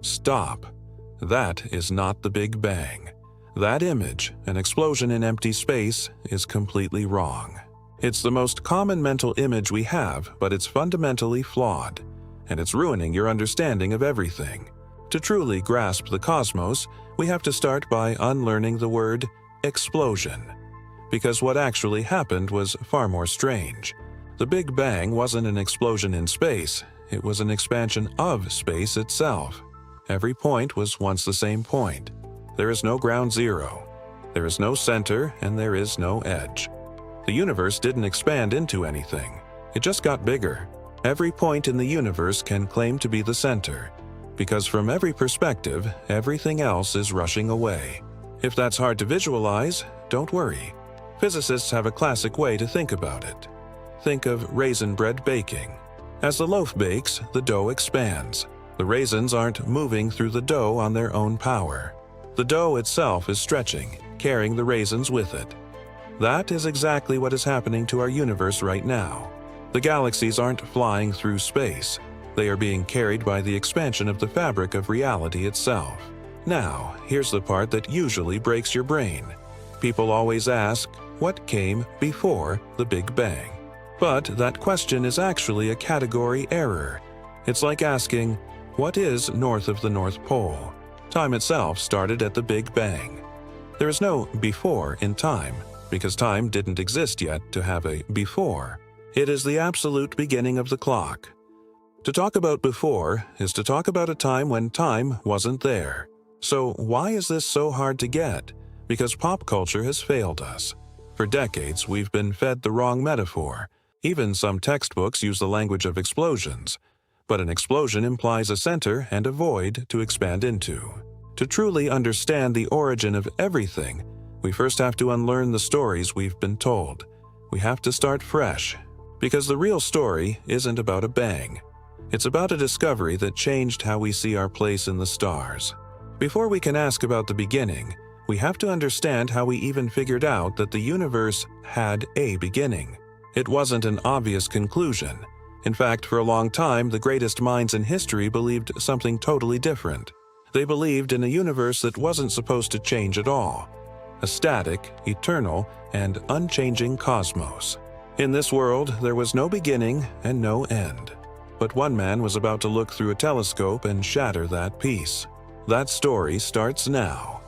Stop. That is not the Big Bang. That image, an explosion in empty space, is completely wrong. It's the most common mental image we have, but it's fundamentally flawed, and it's ruining your understanding of everything. To truly grasp the cosmos, we have to start by unlearning the word explosion, because what actually happened was far more strange. The Big Bang wasn't an explosion in space, it was an expansion of space itself. Every point was once the same point. There is no ground zero. There is no center, and there is no edge. The universe didn't expand into anything. It just got bigger. Every point in the universe can claim to be the center, because from every perspective, everything else is rushing away. If that's hard to visualize, don't worry. Physicists have a classic way to think about it. Think of raisin bread baking. As the loaf bakes, the dough expands. The raisins aren't moving through the dough on their own power. The dough itself is stretching, carrying the raisins with it. That is exactly what is happening to our universe right now. The galaxies aren't flying through space. They are being carried by the expansion of the fabric of reality itself. Now, here's the part that usually breaks your brain. People always ask, what came before the Big Bang? But that question is actually a category error. It's like asking, what is north of the North Pole? Time itself started at the Big Bang. There is no before in time, because time didn't exist yet to have a before. It is the absolute beginning of the clock. To talk about before is to talk about a time when time wasn't there. So why is this so hard to get? Because pop culture has failed us. For decades, we've been fed the wrong metaphor. Even some textbooks use the language of explosions. But an explosion implies a center and a void to expand into. To truly understand the origin of everything, we first have to unlearn the stories we've been told. We have to start fresh. Because the real story isn't about a bang. It's about a discovery that changed how we see our place in the stars. Before we can ask about the beginning, we have to understand how we even figured out that the universe had a beginning. It wasn't an obvious conclusion. In fact, for a long time, the greatest minds in history believed something totally different. They believed in a universe that wasn't supposed to change at all. A static, eternal, and unchanging cosmos. In this world, there was no beginning and no end. But one man was about to look through a telescope and shatter that peace. That story starts now.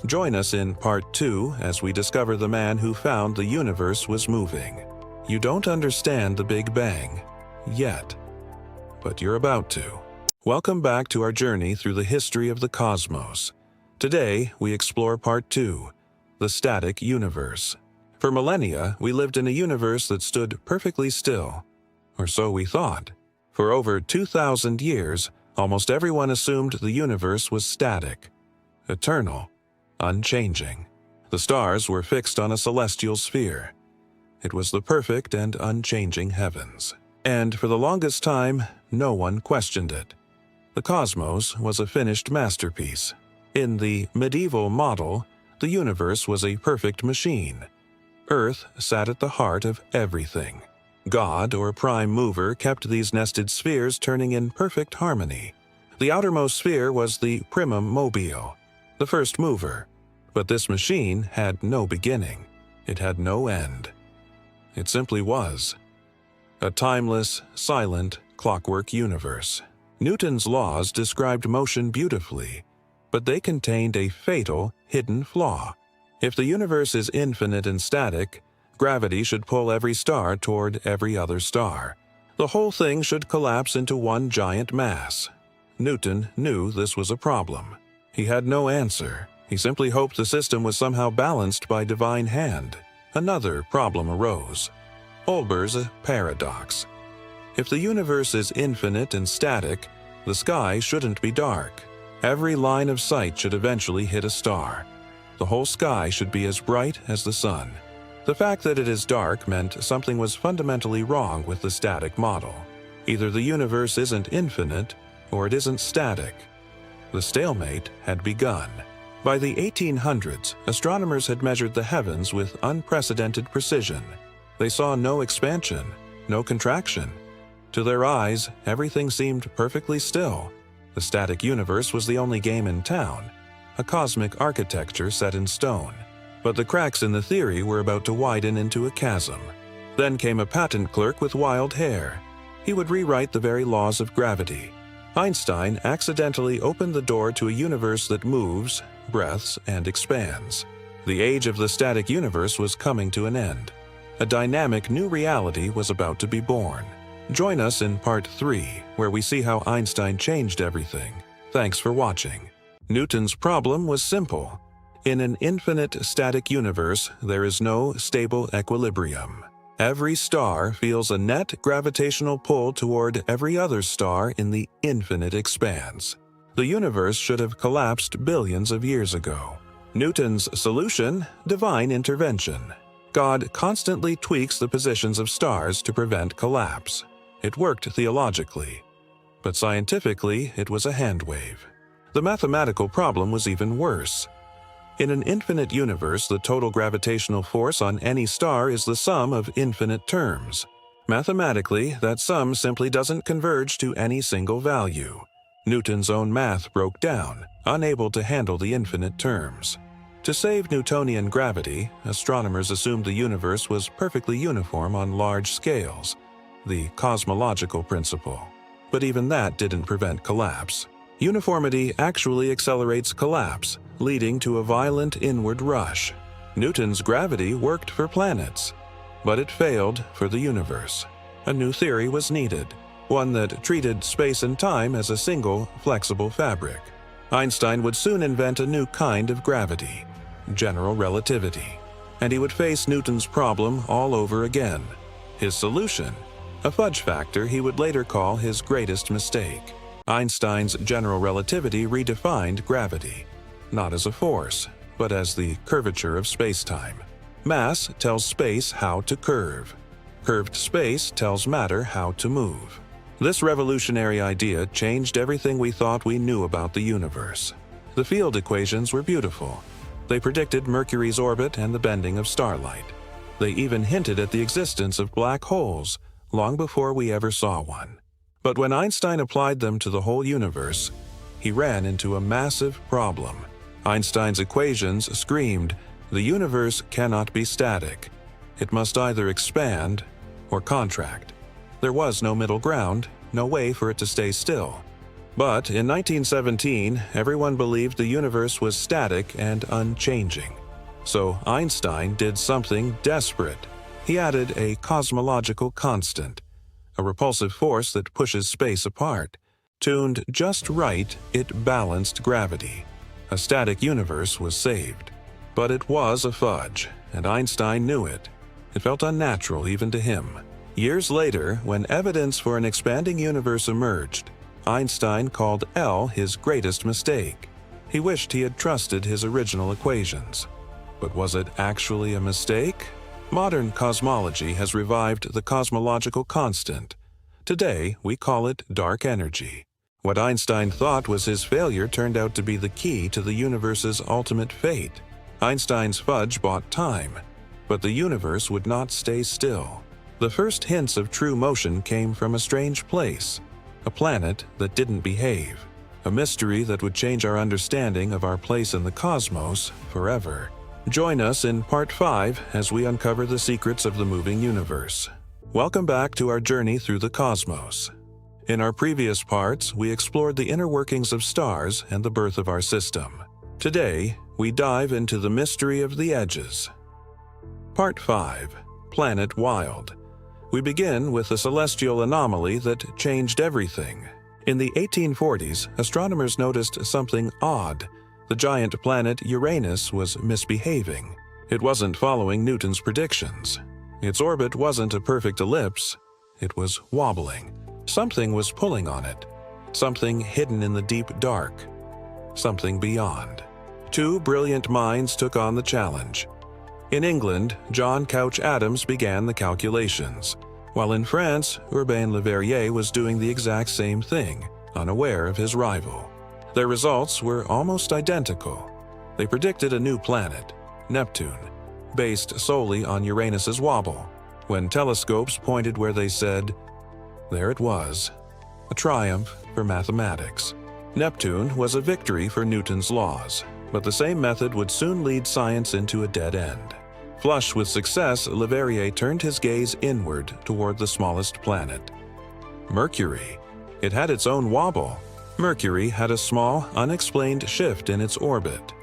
Join us in Part 2 as we discover the man who found the universe was moving. You don't understand the Big Bang yet, but you're about to. Welcome back to our journey through the history of the cosmos. Today, we explore Part 2, the static universe. For millennia, we lived in a universe that stood perfectly still, or so we thought. For over 2,000 years, almost everyone assumed the universe was static, eternal, unchanging. The stars were fixed on a celestial sphere. It was the perfect and unchanging heavens. And for the longest time, no one questioned it. The cosmos was a finished masterpiece. In the medieval model, the universe was a perfect machine. Earth sat at the heart of everything. God, or prime mover, kept these nested spheres turning in perfect harmony. The outermost sphere was the primum mobile, the first mover. But this machine had no beginning. It had no end. It simply was. A timeless, silent, clockwork universe. Newton's laws described motion beautifully, but they contained a fatal, hidden flaw. If the universe is infinite and static, gravity should pull every star toward every other star. The whole thing should collapse into one giant mass. Newton knew this was a problem. He had no answer. He simply hoped the system was somehow balanced by divine hand. Another problem arose. Olber's paradox. If the universe is infinite and static, the sky shouldn't be dark. Every line of sight should eventually hit a star. The whole sky should be as bright as the sun. The fact that it is dark meant something was fundamentally wrong with the static model. Either the universe isn't infinite, or it isn't static. The stalemate had begun. By the 1800s, astronomers had measured the heavens with unprecedented precision. They saw no expansion, no contraction. To their eyes, everything seemed perfectly still. The static universe was the only game in town, a cosmic architecture set in stone. But the cracks in the theory were about to widen into a chasm. Then came a patent clerk with wild hair. He would rewrite the very laws of gravity. Einstein accidentally opened the door to a universe that moves, breaths, and expands. The age of the static universe was coming to an end. A dynamic new reality was about to be born. Join us in part 3, where we see how Einstein changed everything. Thanks for watching. Newton's problem was simple. In an infinite static universe, there is no stable equilibrium. Every star feels a net gravitational pull toward every other star in the infinite expanse. The universe should have collapsed billions of years ago. Newton's solution: divine intervention. God constantly tweaks the positions of stars to prevent collapse. It worked theologically, but scientifically it was a handwave. The mathematical problem was even worse. In an infinite universe, the total gravitational force on any star is the sum of infinite terms. Mathematically, that sum simply doesn't converge to any single value. Newton's own math broke down, unable to handle the infinite terms. To save Newtonian gravity, astronomers assumed the universe was perfectly uniform on large scales, the cosmological principle. But even that didn't prevent collapse. Uniformity actually accelerates collapse, leading to a violent inward rush. Newton's gravity worked for planets, but it failed for the universe. A new theory was needed, one that treated space and time as a single, flexible fabric. Einstein would soon invent a new kind of gravity, general relativity, and he would face Newton's problem all over again. His solution: a fudge factor he would later call his greatest mistake. Einstein's general relativity redefined gravity, not as a force, but as the curvature of spacetime. Mass tells space how to curve. Curved space tells matter how to move. This revolutionary idea changed everything we thought we knew about the universe. The field equations were beautiful. They predicted Mercury's orbit and the bending of starlight. They even hinted at the existence of black holes long before we ever saw one. But when Einstein applied them to the whole universe, he ran into a massive problem. Einstein's equations screamed, the universe cannot be static. It must either expand or contract. There was no middle ground, no way for it to stay still. But in 1917, everyone believed the universe was static and unchanging. So Einstein did something desperate. He added a cosmological constant, a repulsive force that pushes space apart. Tuned just right, it balanced gravity. A static universe was saved. But it was a fudge, and Einstein knew it. It felt unnatural even to him. Years later, when evidence for an expanding universe emerged, Einstein called L his greatest mistake. He wished he had trusted his original equations. But was it actually a mistake? Modern cosmology has revived the cosmological constant. Today, we call it dark energy. What Einstein thought was his failure turned out to be the key to the universe's ultimate fate. Einstein's fudge bought time, but the universe would not stay still. The first hints of true motion came from a strange place, a planet that didn't behave, a mystery that would change our understanding of our place in the cosmos forever. Join us in Part 5 as we uncover the secrets of the moving universe. Welcome back to our journey through the cosmos. In our previous parts, we explored the inner workings of stars and the birth of our system. Today, we dive into the mystery of the edges. Part 5. Planet Wild. We begin with a celestial anomaly that changed everything. In the 1840s, astronomers noticed something odd. The giant planet Uranus was misbehaving. It wasn't following Newton's predictions. Its orbit wasn't a perfect ellipse. It was wobbling. Something was pulling on it. Something hidden in the deep dark. Something beyond. Two brilliant minds took on the challenge. In England, John Couch Adams began the calculations, while in France, Urbain Le Verrier was doing the exact same thing, unaware of his rival. Their results were almost identical. They predicted a new planet, Neptune, based solely on Uranus's wobble. When telescopes pointed where they said, there it was, a triumph for mathematics. Neptune was a victory for Newton's laws, but the same method would soon lead science into a dead end. Flush with success, Leverrier turned his gaze inward toward the smallest planet, Mercury. It had its own wobble. Mercury had a small, unexplained shift in its orbit.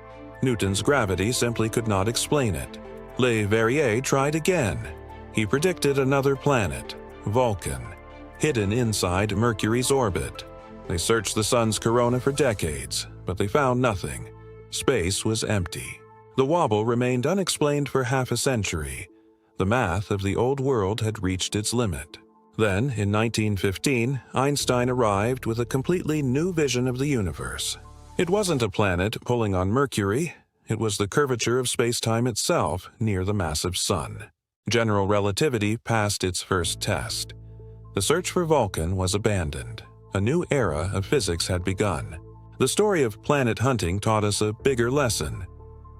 Newton's gravity simply could not explain it. Leverrier tried again. He predicted another planet, Vulcan, hidden inside Mercury's orbit. They searched the sun's corona for decades, but they found nothing. Space was empty. The wobble remained unexplained for half a century. The math of the old world had reached its limit. Then, in 1915, Einstein arrived with a completely new vision of the universe. It wasn't a planet pulling on Mercury. It was the curvature of space-time itself near the massive sun. General relativity passed its first test. The search for Vulcan was abandoned. A new era of physics had begun. The story of planet hunting taught us a bigger lesson.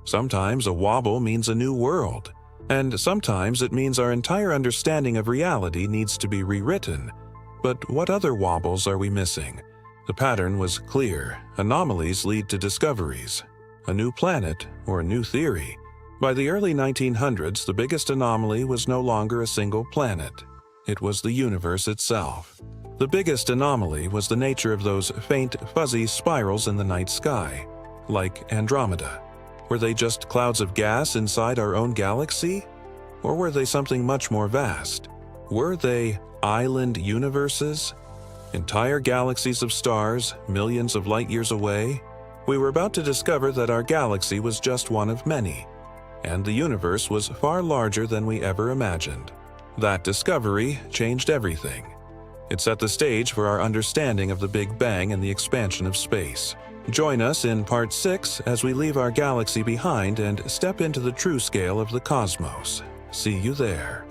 Sometimes a wobble means a new world, and sometimes it means our entire understanding of reality needs to be rewritten. But what other wobbles are we missing? The pattern was clear. Anomalies lead to discoveries. A new planet or a new theory. By the early 1900s, the biggest anomaly was no longer a single planet. It was the universe itself. The biggest anomaly was the nature of those faint, fuzzy spirals in the night sky, like Andromeda. Were they just clouds of gas inside our own galaxy? Or were they something much more vast? Were they island universes? Entire galaxies of stars, millions of light years away? We were about to discover that our galaxy was just one of many, and the universe was far larger than we ever imagined. That discovery changed everything. It set the stage for our understanding of the Big Bang and the expansion of space. Join us in Part 6 as we leave our galaxy behind and step into the true scale of the cosmos. See you there.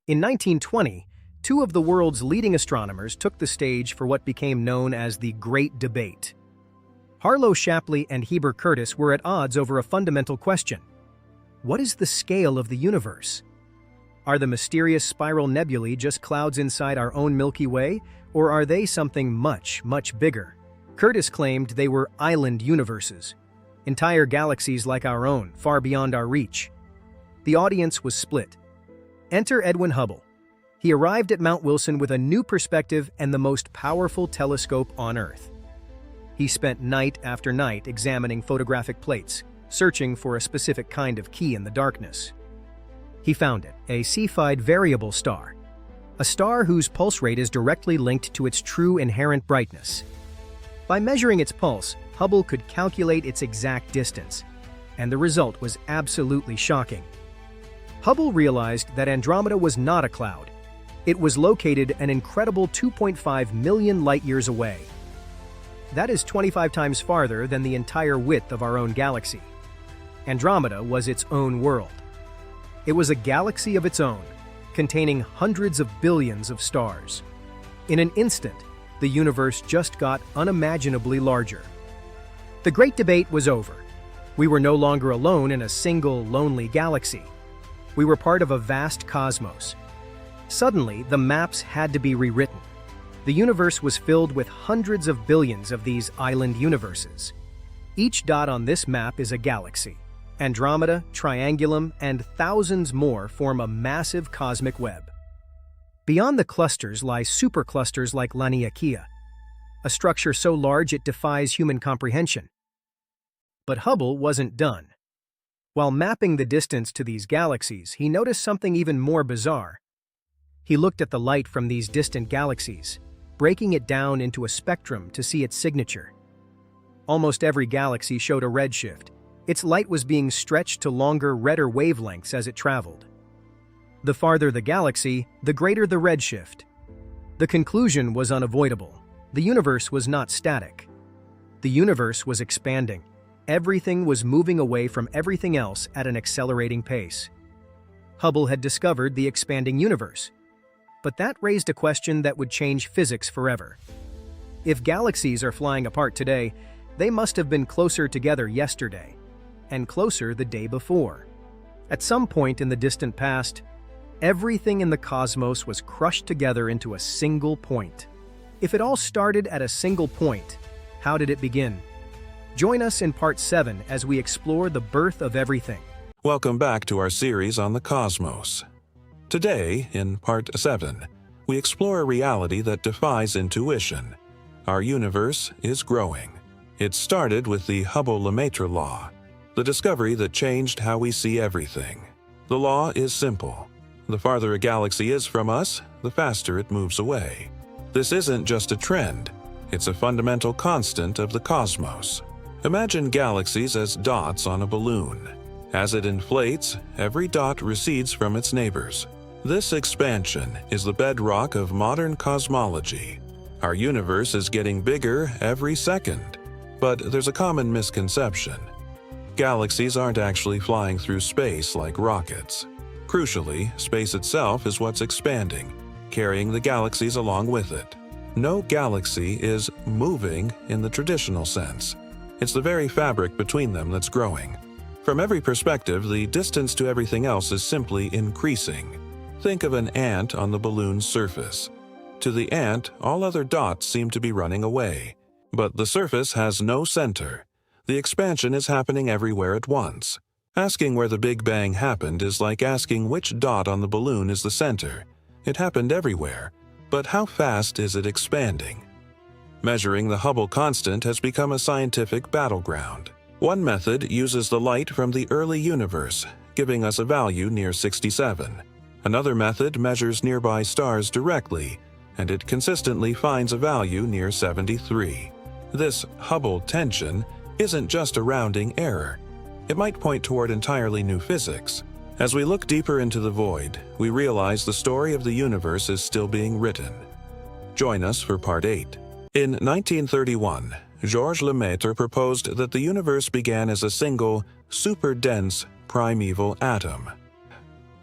In 1920, two of the world's leading astronomers took the stage for what became known as the Great Debate. Harlow Shapley and Heber Curtis were at odds over a fundamental question. What is the scale of the universe? Are the mysterious spiral nebulae just clouds inside our own Milky Way, or are they something much, much bigger? Curtis claimed they were island universes, entire galaxies like our own, far beyond our reach. The audience was split. Enter Edwin Hubble. He arrived at Mount Wilson with a new perspective and the most powerful telescope on Earth. He spent night after night examining photographic plates, searching for a specific kind of key in the darkness. He found it, a Cepheid variable star, a star whose pulse rate is directly linked to its true inherent brightness. By measuring its pulse, Hubble could calculate its exact distance, and the result was absolutely shocking. Hubble realized that Andromeda was not a cloud. It was located an incredible 2.5 million light-years away. That is 25 times farther than the entire width of our own galaxy. Andromeda was its own world. It was a galaxy of its own, containing hundreds of billions of stars. In an instant, the universe just got unimaginably larger. The Great Debate was over. We were no longer alone in a single, lonely galaxy. We were part of a vast cosmos. Suddenly, the maps had to be rewritten. The universe was filled with hundreds of billions of these island universes. Each dot on this map is a galaxy. Andromeda, Triangulum, and thousands more form a massive cosmic web. Beyond the clusters lie superclusters like Laniakea, a structure so large it defies human comprehension. But Hubble wasn't done. While mapping the distance to these galaxies, he noticed something even more bizarre. He looked at the light from these distant galaxies, breaking it down into a spectrum to see its signature. Almost every galaxy showed a redshift. Its light was being stretched to longer, redder wavelengths as it traveled. The farther the galaxy, the greater the redshift. The conclusion was unavoidable. The universe was not static. The universe was expanding. Everything was moving away from everything else at an accelerating pace. Hubble had discovered the expanding universe. But that raised a question that would change physics forever. If galaxies are flying apart today, they must have been closer together yesterday, and closer the day before. At some point in the distant past, everything in the cosmos was crushed together into a single point. If it all started at a single point, How did it begin? Join us in Part 7 as we explore the birth of everything. Welcome back to our series on the cosmos. Today, in Part 7, we explore a reality that defies intuition. Our universe is growing. It started with the Hubble-Lemaitre law, the discovery that changed how we see everything. The law is simple. The farther a galaxy is from us, the faster it moves away. This isn't just a trend, it's a fundamental constant of the cosmos. Imagine galaxies as dots on a balloon. As it inflates, every dot recedes from its neighbors. This expansion is the bedrock of modern cosmology. Our universe is getting bigger every second. But there's a common misconception. Galaxies aren't actually flying through space like rockets. Crucially, space itself is what's expanding, carrying the galaxies along with it. No galaxy is moving in the traditional sense. It's the very fabric between them that's growing. From every perspective, the distance to everything else is simply increasing. Think of an ant on the balloon's surface. To the ant, all other dots seem to be running away. But the surface has no center. The expansion is happening everywhere at once. Asking where the Big Bang happened is like asking which dot on the balloon is the center. It happened everywhere. But how fast is it expanding? Measuring the Hubble constant has become a scientific battleground. One method uses the light from the early universe, giving us a value near 67. Another method measures nearby stars directly, and it consistently finds a value near 73. This Hubble tension isn't just a rounding error. It might point toward entirely new physics. As we look deeper into the void, we realize the story of the universe is still being written. Join us for Part 8. In 1931, Georges Lemaitre proposed that the universe began as a single, super-dense primeval atom,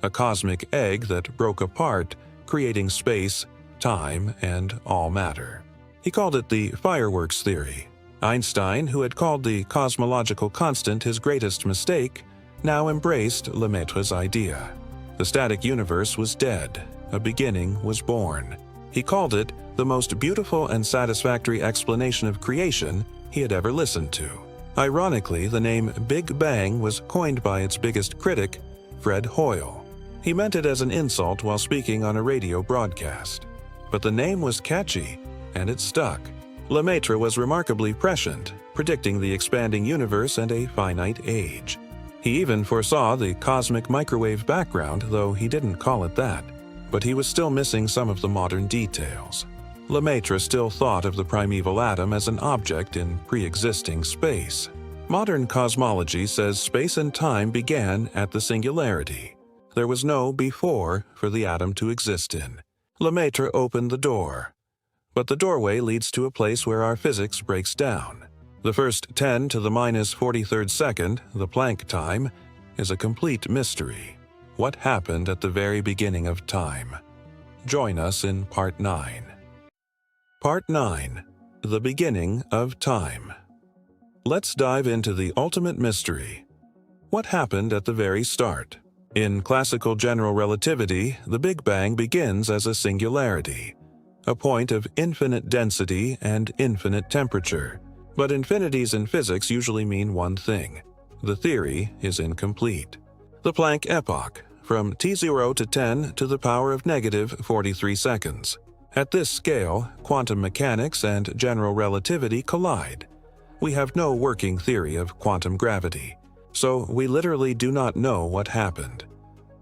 a cosmic egg that broke apart, creating space, time, and all matter. He called it the fireworks theory. Einstein, who had called the cosmological constant his greatest mistake, now embraced Lemaitre's idea. The static universe was dead. A beginning was born. He called it the most beautiful and satisfactory explanation of creation he had ever listened to. Ironically, the name Big Bang was coined by its biggest critic, Fred Hoyle. He meant it as an insult while speaking on a radio broadcast. But the name was catchy, and it stuck. Lemaitre was remarkably prescient, predicting the expanding universe and a finite age. He even foresaw the cosmic microwave background, though he didn't call it that. But he was still missing some of the modern details. Lemaitre still thought of the primeval atom as an object in pre-existing space. Modern cosmology says space and time began at the singularity. There was no before for the atom to exist in. Lemaitre opened the door. But the doorway leads to a place where our physics breaks down. The first 10 to the minus 43rd second, the Planck time, is a complete mystery. What happened at the very beginning of time? Join us in Part 9. Part 9. The Beginning of Time. Let's dive into the ultimate mystery. What happened at the very start? In classical general relativity, the Big Bang begins as a singularity, a point of infinite density and infinite temperature. But infinities in physics usually mean one thing. The theory is incomplete. The Planck epoch, from T0 to 10 to the power of negative 43 seconds. At this scale, quantum mechanics and general relativity collide. We have no working theory of quantum gravity, so we literally do not know what happened.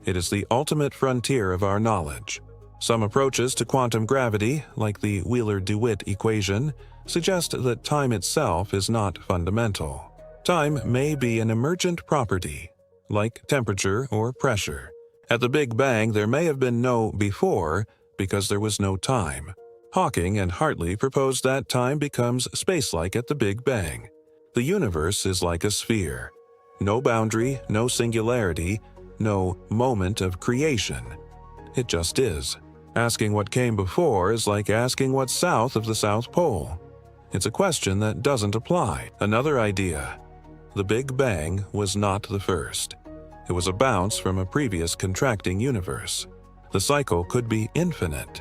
It is the ultimate frontier of our knowledge. Some approaches to quantum gravity, like the Wheeler-DeWitt equation, suggest that time itself is not fundamental. Time may be an emergent property, like temperature or pressure. At the Big Bang, there may have been no before because there was no time. Hawking and Hartley proposed that time becomes spacelike at the Big Bang. The universe is like a sphere. No boundary, no singularity, no moment of creation. It just is. Asking what came before is like asking what's south of the South Pole. It's a question that doesn't apply. Another idea. The Big Bang was not the first. It was a bounce from a previous contracting universe. The cycle could be infinite.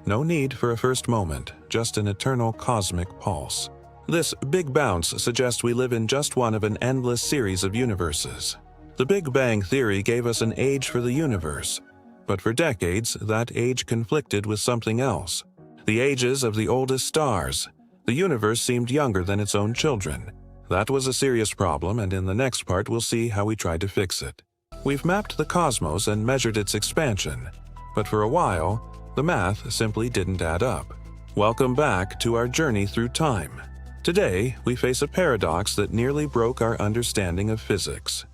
No need for a first moment, just an eternal cosmic pulse. This big bounce suggests we live in just one of an endless series of universes. The Big Bang Theory gave us an age for the universe, but for decades that age conflicted with something else. The ages of the oldest stars. The universe seemed younger than its own children. That was a serious problem, and in the next part we'll see how we tried to fix it. We've mapped the cosmos and measured its expansion, but for a while, the math simply didn't add up. Welcome back to our journey through time. Today, we face a paradox that nearly broke our understanding of physics.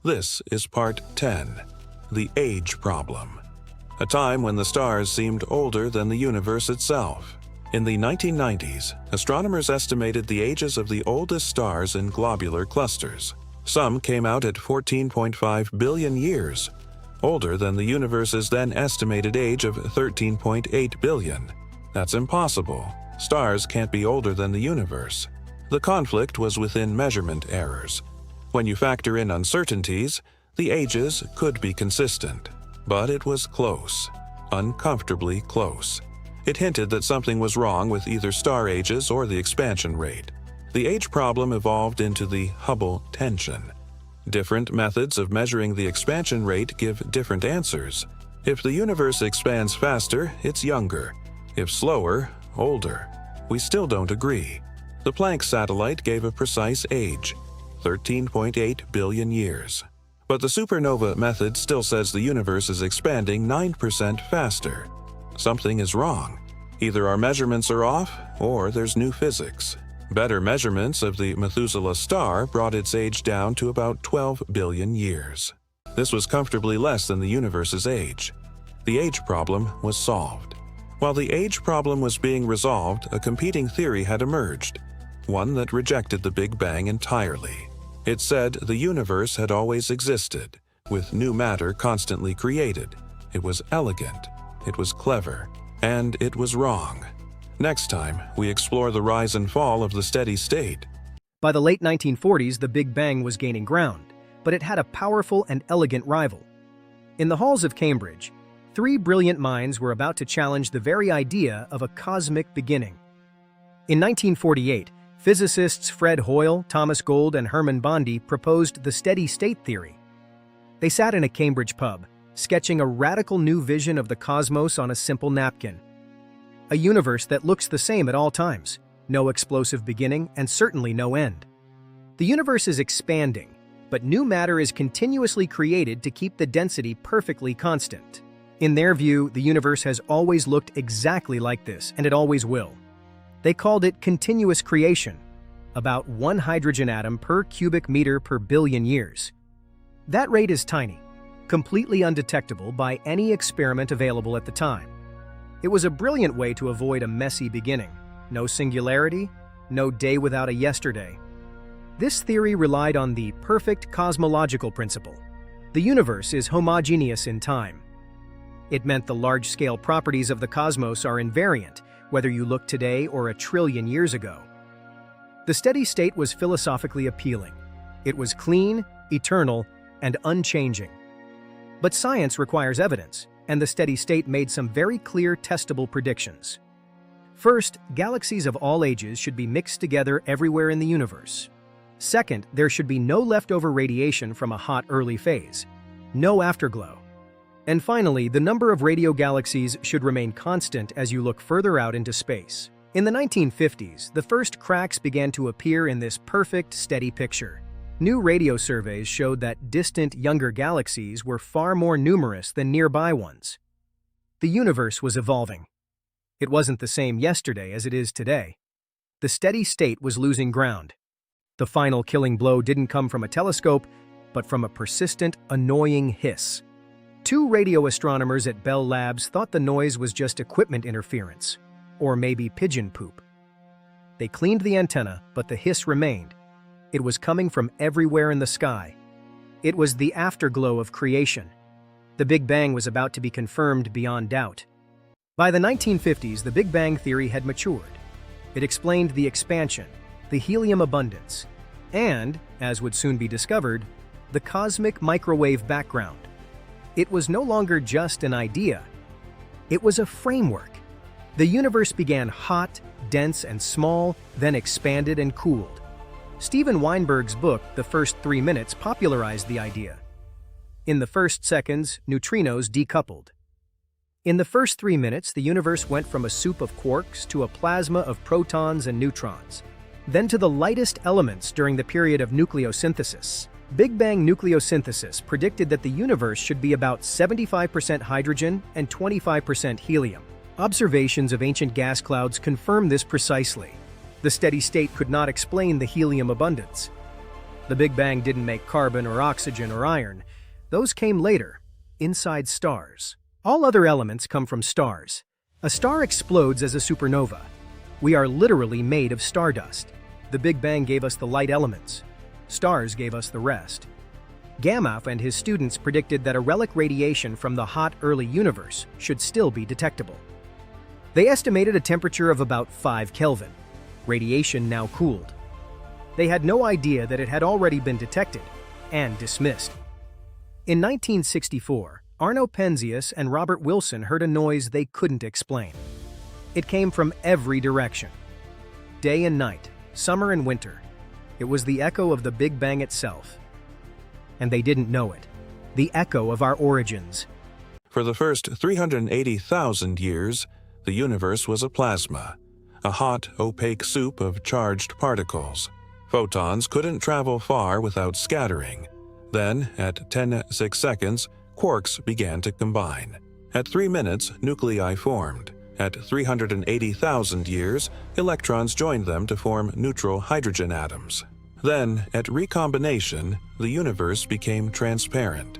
This is part 10, the age problem. A time when the stars seemed older than the universe itself. In the 1990s, astronomers estimated the ages of the oldest stars in globular clusters. Some came out at 14.5 billion years, older than the universe's then estimated age of 13.8 billion. That's impossible. Stars can't be older than the universe. The conflict was within measurement errors. When you factor in uncertainties, the ages could be consistent. But it was close, uncomfortably close. It hinted that something was wrong with either star ages or the expansion rate. The age problem evolved into the Hubble tension. Different methods of measuring the expansion rate give different answers. If the universe expands faster, it's younger. If slower, older. We still don't agree. The Planck satellite gave a precise age, 13.8 billion years. But the supernova method still says the universe is expanding 9% faster. Something is wrong. Either our measurements are off, or there's new physics. Better measurements of the Methuselah star brought its age down to about 12 billion years. This was comfortably less than the universe's age. The age problem was solved. While the age problem was being resolved, a competing theory had emerged, one that rejected the Big Bang entirely. It said the universe had always existed, with new matter constantly created. It was elegant, it was clever, and it was wrong. Next time, we explore the rise and fall of the steady state. By the late 1940s, the Big Bang was gaining ground, but it had a powerful and elegant rival. In the halls of Cambridge, three brilliant minds were about to challenge the very idea of a cosmic beginning. In 1948, physicists Fred Hoyle, Thomas Gold, and Hermann Bondi proposed the steady-state theory. They sat in a Cambridge pub, sketching a radical new vision of the cosmos on a simple napkin. A universe that looks the same at all times, no explosive beginning and certainly no end. The universe is expanding, but new matter is continuously created to keep the density perfectly constant. In their view, the universe has always looked exactly like this, and it always will. They called it continuous creation, about 1 hydrogen atom per cubic meter per billion years. That rate is tiny, completely undetectable by any experiment available at the time. It was a brilliant way to avoid a messy beginning. No singularity, no day without a yesterday. This theory relied on the perfect cosmological principle. The universe is homogeneous in time. It meant the large-scale properties of the cosmos are invariant, whether you look today or a trillion years ago. The steady state was philosophically appealing. It was clean, eternal, and unchanging. But science requires evidence, and the steady state made some very clear, testable predictions. First, galaxies of all ages should be mixed together everywhere in the universe. Second, there should be no leftover radiation from a hot early phase, no afterglow. And finally, the number of radio galaxies should remain constant as you look further out into space. In the 1950s, the first cracks began to appear in this perfect, steady picture. New radio surveys showed that distant, younger galaxies were far more numerous than nearby ones. The universe was evolving. It wasn't the same yesterday as it is today. The steady state was losing ground. The final killing blow didn't come from a telescope, but from a persistent, annoying hiss. Two radio astronomers at Bell Labs thought the noise was just equipment interference, or maybe pigeon poop. They cleaned the antenna, but the hiss remained. It was coming from everywhere in the sky. It was the afterglow of creation. The Big Bang was about to be confirmed beyond doubt. By the 1950s, the Big Bang theory had matured. It explained the expansion, the helium abundance, and, as would soon be discovered, the cosmic microwave background. It was no longer just an idea. It was a framework. The universe began hot, dense, and small, then expanded and cooled. Steven Weinberg's book, The First 3 Minutes, popularized the idea. In the first seconds, neutrinos decoupled. In the first 3 minutes, the universe went from a soup of quarks to a plasma of protons and neutrons, then to the lightest elements during the period of nucleosynthesis. Big Bang nucleosynthesis predicted that the universe should be about 75% hydrogen and 25% helium. Observations of ancient gas clouds confirm this precisely. The steady state could not explain the helium abundance. The Big Bang didn't make carbon or oxygen or iron. Those came later, inside stars. All other elements come from stars. A star explodes as a supernova. We are literally made of stardust. The Big Bang gave us the light elements. Stars gave us the rest. Gamow and his students predicted that a relic radiation from the hot early universe should still be detectable. They estimated a temperature of about 5 Kelvin. Radiation now cooled. They had no idea that it had already been detected and dismissed. In 1964, Arno Penzias and Robert Wilson heard a noise they couldn't explain. It came from every direction. Day and night, summer and winter. It was the echo of the Big Bang itself. And they didn't know it. The echo of our origins. For the first 380,000 years, the universe was a plasma, a hot, opaque soup of charged particles. Photons couldn't travel far without scattering. Then, at 10.6 seconds, quarks began to combine. At 3 minutes, nuclei formed. At 380,000 years, electrons joined them to form neutral hydrogen atoms. Then, at recombination, the universe became transparent.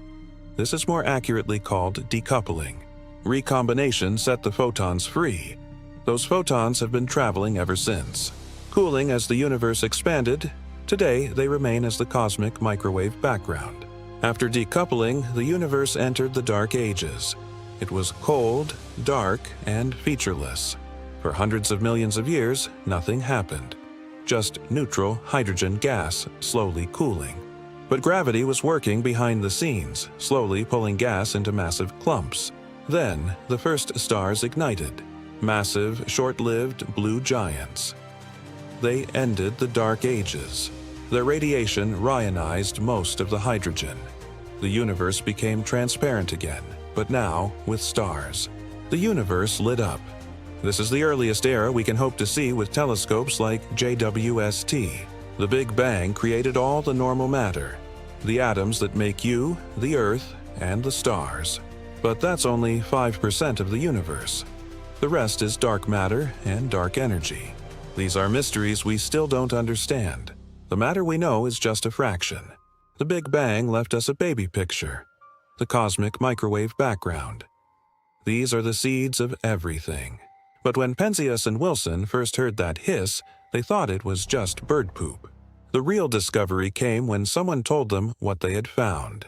This is more accurately called decoupling. Recombination set the photons free. Those photons have been traveling ever since. Cooling as the universe expanded, today they remain as the cosmic microwave background. After decoupling, the universe entered the Dark Ages. It was cold, dark, and featureless. For hundreds of millions of years, nothing happened. Just neutral hydrogen gas slowly cooling. But gravity was working behind the scenes, slowly pulling gas into massive clumps. Then, the first stars ignited. Massive, short-lived blue giants. They ended the Dark Ages. Their radiation rionized most of the hydrogen. The universe became transparent again, but now with stars. The universe lit up. This is the earliest era we can hope to see with telescopes like JWST. The Big Bang created all the normal matter, the atoms that make you, the Earth, and the stars. But that's only 5% of the universe. The rest is dark matter and dark energy. These are mysteries we still don't understand. The matter we know is just a fraction. The Big Bang left us a baby picture, the cosmic microwave background. These are the seeds of everything. But when Penzias and Wilson first heard that hiss, they thought it was just bird poop. The real discovery came when someone told them what they had found.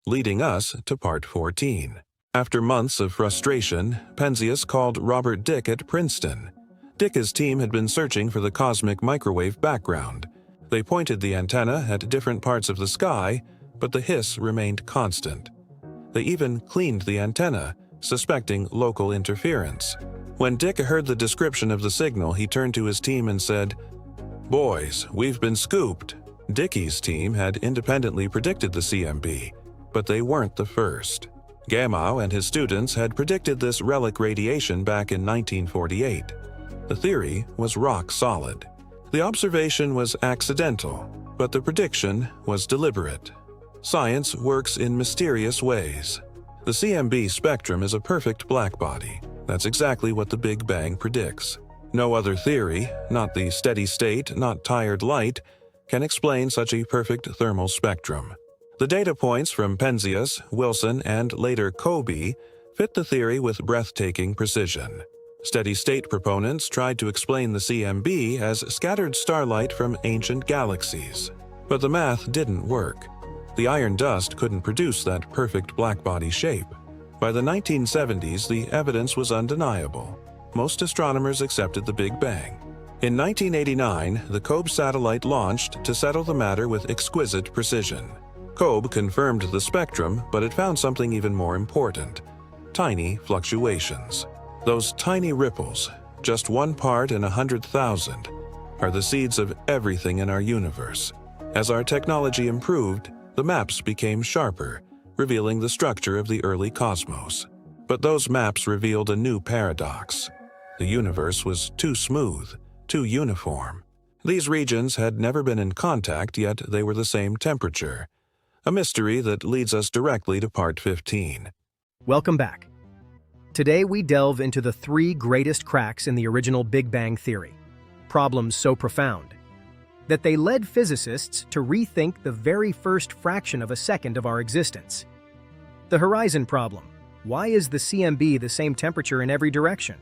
Leading us to part 14. After months of frustration, Penzias called Robert Dicke at Princeton. Dicke's team had been searching for the cosmic microwave background. They pointed the antenna at different parts of the sky, but the hiss remained constant. They even cleaned the antenna, suspecting local interference. When Dicke heard the description of the signal, he turned to his team and said, "Boys, we've been scooped." Dicke's team had independently predicted the CMB, but they weren't the first. Gamow and his students had predicted this relic radiation back in 1948. The theory was rock solid. The observation was accidental, but the prediction was deliberate. Science works in mysterious ways. The CMB spectrum is a perfect blackbody. That's exactly what the Big Bang predicts. No other theory, not the steady state, not tired light, can explain such a perfect thermal spectrum. The data points from Penzias, Wilson, and later COBE fit the theory with breathtaking precision. Steady-state proponents tried to explain the CMB as scattered starlight from ancient galaxies. But the math didn't work. The iron dust couldn't produce that perfect blackbody shape. By the 1970s, the evidence was undeniable. Most astronomers accepted the Big Bang. In 1989, the COBE satellite launched to settle the matter with exquisite precision. COBE confirmed the spectrum, but it found something even more important: tiny fluctuations. Those tiny ripples, just 1 part in 100,000, are the seeds of everything in our universe. As our technology improved, the maps became sharper, revealing the structure of the early cosmos. But those maps revealed a new paradox. The universe was too smooth, too uniform. These regions had never been in contact, yet they were the same temperature. A mystery that leads us directly to part 15. Welcome back. Today we delve into the 3 greatest cracks in the original Big Bang theory. Problems so profound that they led physicists to rethink the very first fraction of a second of our existence. The horizon problem. Why is the CMB the same temperature in every direction?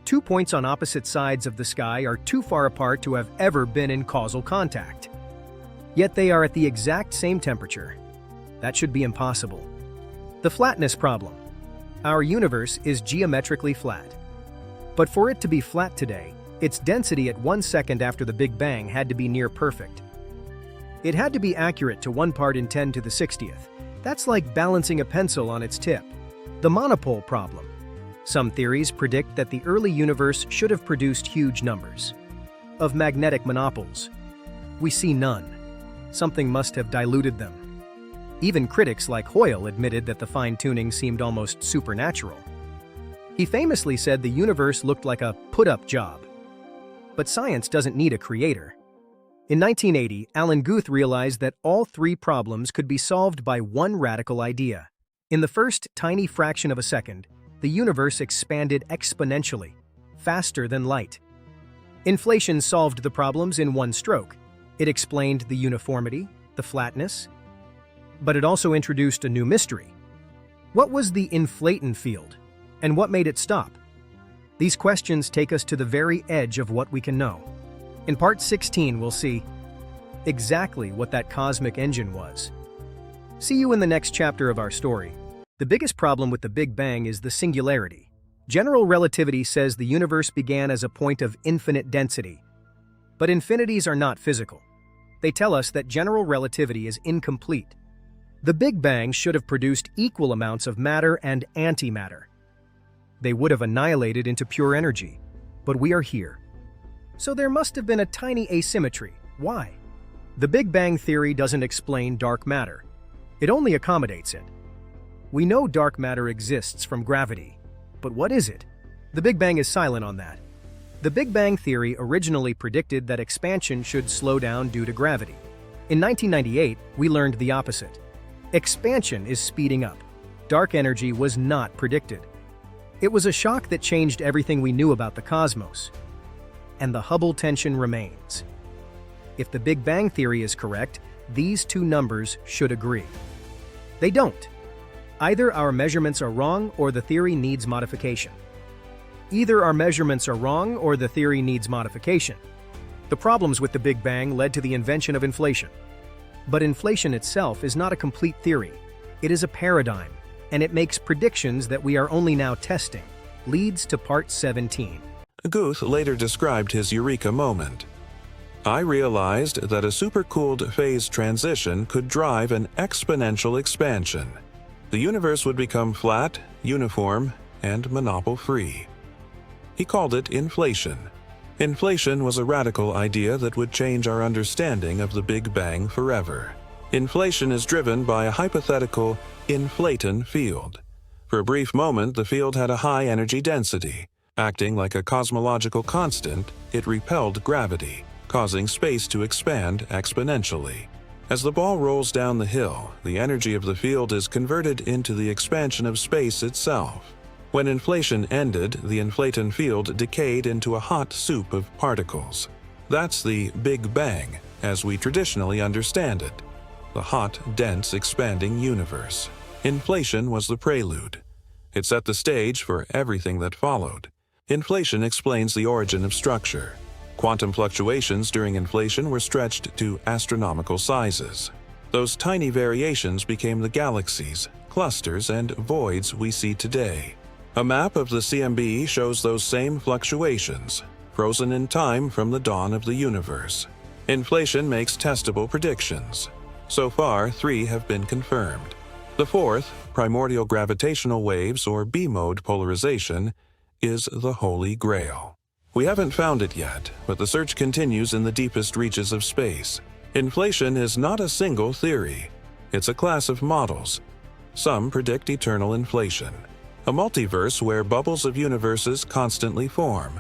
2 points on opposite sides of the sky are too far apart to have ever been in causal contact. Yet they are at the exact same temperature. That should be impossible. The flatness problem. Our universe is geometrically flat. But for it to be flat today, its density at 1 second after the Big Bang had to be near perfect. It had to be accurate to 1 part in 10 to the 60th. That's like balancing a pencil on its tip. The monopole problem. Some theories predict that the early universe should have produced huge numbers of magnetic monopoles. We see none. Something must have diluted them. Even critics like Hoyle admitted that the fine-tuning seemed almost supernatural. He famously said the universe looked like a put-up job. But science doesn't need a creator. In 1980, Alan Guth realized that all 3 problems could be solved by one radical idea. In the first tiny fraction of a second, the universe expanded exponentially, faster than light. Inflation solved the problems in one stroke. It explained the uniformity, the flatness, but it also introduced a new mystery. What was the inflaton field, and what made it stop? These questions take us to the very edge of what we can know. In part 16, we'll see exactly what that cosmic engine was. See you in the next chapter of our story. The biggest problem with the Big Bang is the singularity. General relativity says the universe began as a point of infinite density. But infinities are not physical. They tell us that general relativity is incomplete. The Big Bang should have produced equal amounts of matter and antimatter. They would have annihilated into pure energy. But we are here. So there must have been a tiny asymmetry. Why? The Big Bang theory doesn't explain dark matter. It only accommodates it. We know dark matter exists from gravity. But what is it? The Big Bang is silent on that. The Big Bang theory originally predicted that expansion should slow down due to gravity. In 1998, we learned the opposite. Expansion is speeding up. Dark energy was not predicted. It was a shock that changed everything we knew about the cosmos. And the Hubble tension remains. If the Big Bang theory is correct, these 2 numbers should agree. They don't. Either our measurements are wrong or the theory needs modification. Either our measurements are wrong or the theory needs modification. The problems with the Big Bang led to the invention of inflation. But inflation itself is not a complete theory. It is a paradigm, and it makes predictions that we are only now testing. Leads to part 17. Guth later described his eureka moment. I realized that a supercooled phase transition could drive an exponential expansion. The universe would become flat, uniform, and monopole-free. He called it inflation. Inflation was a radical idea that would change our understanding of the Big Bang forever. Inflation is driven by a hypothetical inflaton field. For a brief moment, the field had a high energy density. Acting like a cosmological constant, it repelled gravity, causing space to expand exponentially. As the ball rolls down the hill, the energy of the field is converted into the expansion of space itself. When inflation ended, the inflaton field decayed into a hot soup of particles. That's the Big Bang, as we traditionally understand it. The hot, dense, expanding universe. Inflation was the prelude. It set the stage for everything that followed. Inflation explains the origin of structure. Quantum fluctuations during inflation were stretched to astronomical sizes. Those tiny variations became the galaxies, clusters, and voids we see today. A map of the CMB shows those same fluctuations, frozen in time from the dawn of the universe. Inflation makes testable predictions. So far, 3 have been confirmed. The 4th, primordial gravitational waves or B-mode polarization, is the Holy Grail. We haven't found it yet, but the search continues in the deepest reaches of space. Inflation is not a single theory. It's a class of models. Some predict eternal inflation, a multiverse where bubbles of universes constantly form.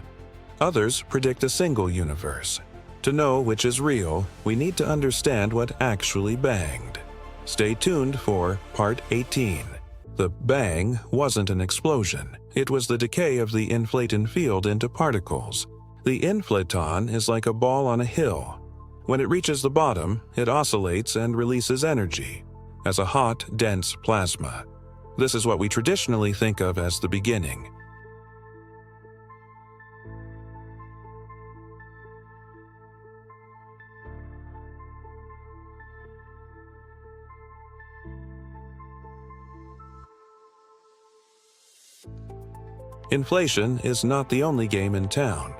Others predict a single universe. To know which is real, we need to understand what actually banged. Stay tuned for Part 18. The bang wasn't an explosion. It was the decay of the inflaton field into particles. The inflaton is like a ball on a hill. When it reaches the bottom, it oscillates and releases energy as a hot, dense plasma. This is what we traditionally think of as the beginning. Inflation is not the only game in town.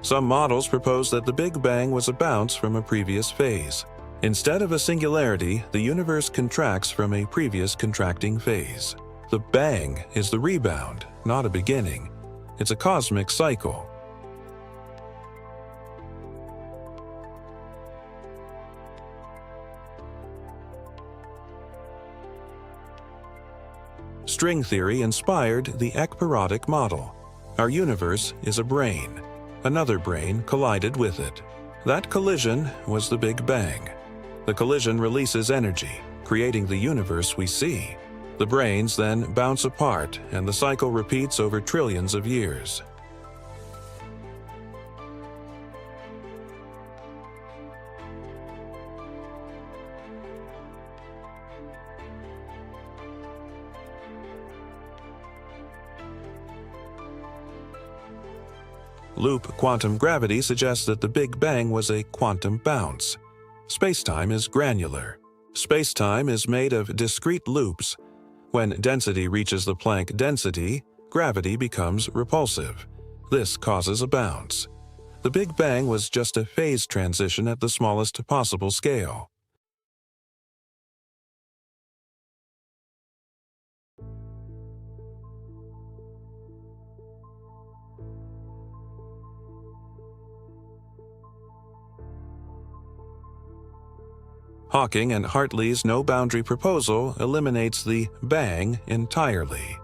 Some models propose that the Big Bang was a bounce from a previous phase. Instead of a singularity, the universe contracts from a previous contracting phase. The bang is the rebound, not a beginning. It's a cosmic cycle. String theory inspired the Ekpyrotic model. Our universe is a brain. Another brain collided with it. That collision was the Big Bang. The collision releases energy, creating the universe we see. The brains then bounce apart, and the cycle repeats over trillions of years. Loop quantum gravity suggests that the Big Bang was a quantum bounce. Spacetime is granular. Spacetime is made of discrete loops. When density reaches the Planck density, gravity becomes repulsive. This causes a bounce. The Big Bang was just a phase transition at the smallest possible scale. Hawking and Hartley's no-boundary proposal eliminates the bang entirely.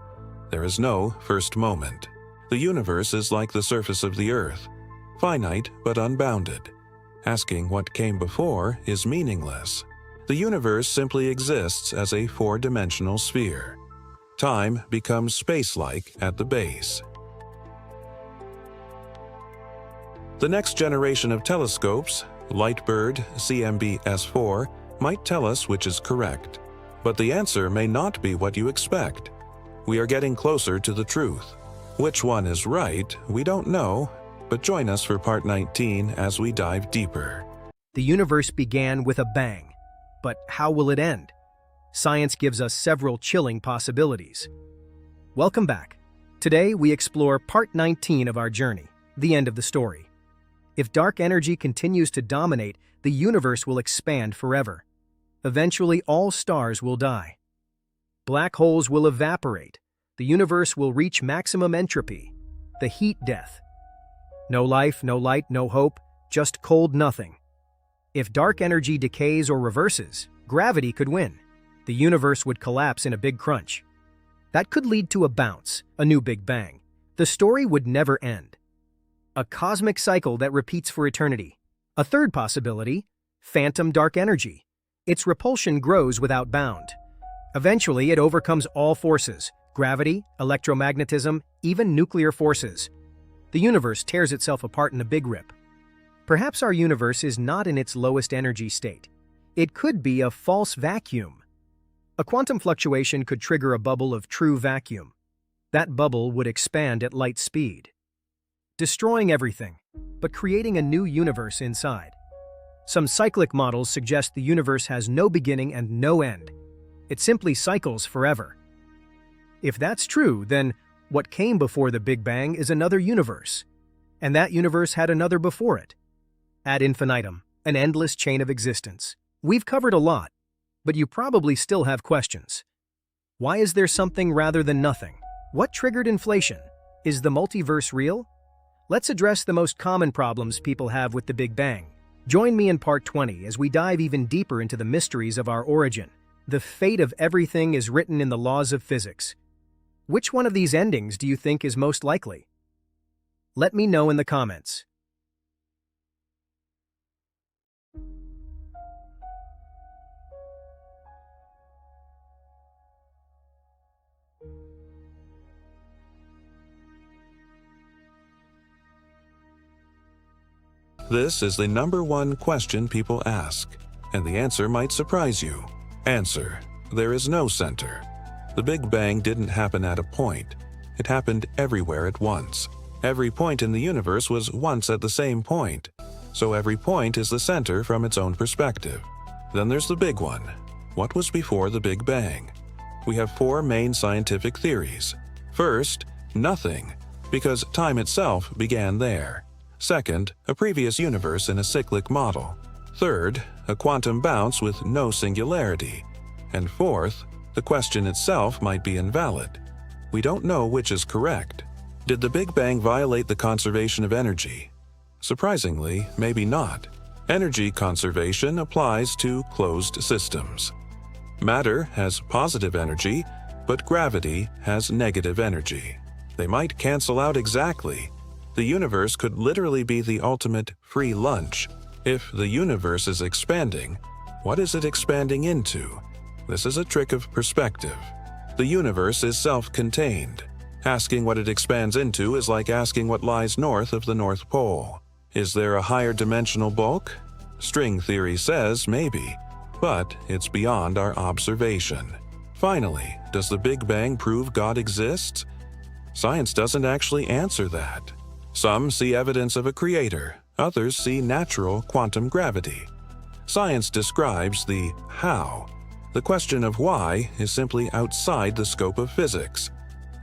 There is no first moment. The universe is like the surface of the Earth, finite but unbounded. Asking what came before is meaningless. The universe simply exists as a four-dimensional sphere. Time becomes space-like at the base. The next generation of telescopes, Lightbird CMB-S4, might tell us which is correct. But the answer may not be what you expect. We are getting closer to the truth. Which one is right, we don't know, but join us for Part 19 as we dive deeper. The universe began with a bang. But how will it end? Science gives us several chilling possibilities. Welcome back. Today we explore Part 19 of our journey, the end of the story. If dark energy continues to dominate, the universe will expand forever. Eventually, all stars will die. Black holes will evaporate. The universe will reach maximum entropy, the heat death. No life, no light, no hope, just cold nothing. If dark energy decays or reverses, gravity could win. The universe would collapse in a big crunch. That could lead to a bounce, a new Big Bang. The story would never end. A cosmic cycle that repeats for eternity. A third possibility, phantom dark energy. Its repulsion grows without bound. Eventually, it overcomes all forces, gravity, electromagnetism, even nuclear forces. The universe tears itself apart in a big rip. Perhaps our universe is not in its lowest energy state. It could be a false vacuum. A quantum fluctuation could trigger a bubble of true vacuum. That bubble would expand at light speed, destroying everything, but creating a new universe inside. Some cyclic models suggest the universe has no beginning and no end. It simply cycles forever. If that's true, then what came before the Big Bang is another universe, and that universe had another before it. Ad infinitum, an endless chain of existence. We've covered a lot, but you probably still have questions. Why is there something rather than nothing? What triggered inflation? Is the multiverse real? Let's address the most common problems people have with the Big Bang. Join me in part 20 as we dive even deeper into the mysteries of our origin. The fate of everything is written in the laws of physics. Which one of these endings do you think is most likely? Let me know in the comments. This is the #1 question people ask, and the answer might surprise you. Answer: there is no center. The Big Bang didn't happen at a point. It happened everywhere at once. Every point in the universe was once at the same point, so every point is the center from its own perspective. Then there's the big one. What was before the Big Bang? We have 4 main scientific theories. First, nothing, because time itself began there. Second, a previous universe in a cyclic model. Third, a quantum bounce with no singularity. And fourth, the question itself might be invalid. We don't know which is correct. Did the Big Bang violate the conservation of energy? Surprisingly, maybe not. Energy conservation applies to closed systems. Matter has positive energy, but gravity has negative energy. They might cancel out exactly. The universe could literally be the ultimate free lunch. If the universe is expanding, what is it expanding into? This is a trick of perspective. The universe is self-contained. Asking what it expands into is like asking what lies north of the North Pole. Is there a higher dimensional bulk? String theory says maybe, but it's beyond our observation. Finally, does the Big Bang prove God exists? Science doesn't actually answer that. Some see evidence of a creator, others see natural quantum gravity. Science describes the how. The question of why is simply outside the scope of physics.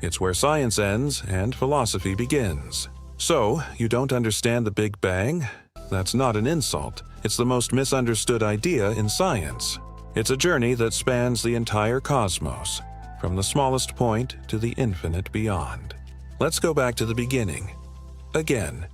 It's where science ends and philosophy begins. So, you don't understand the Big Bang? That's not an insult. It's the most misunderstood idea in science. It's a journey that spans the entire cosmos, from the smallest point to the infinite beyond. Let's go back to the beginning. Again,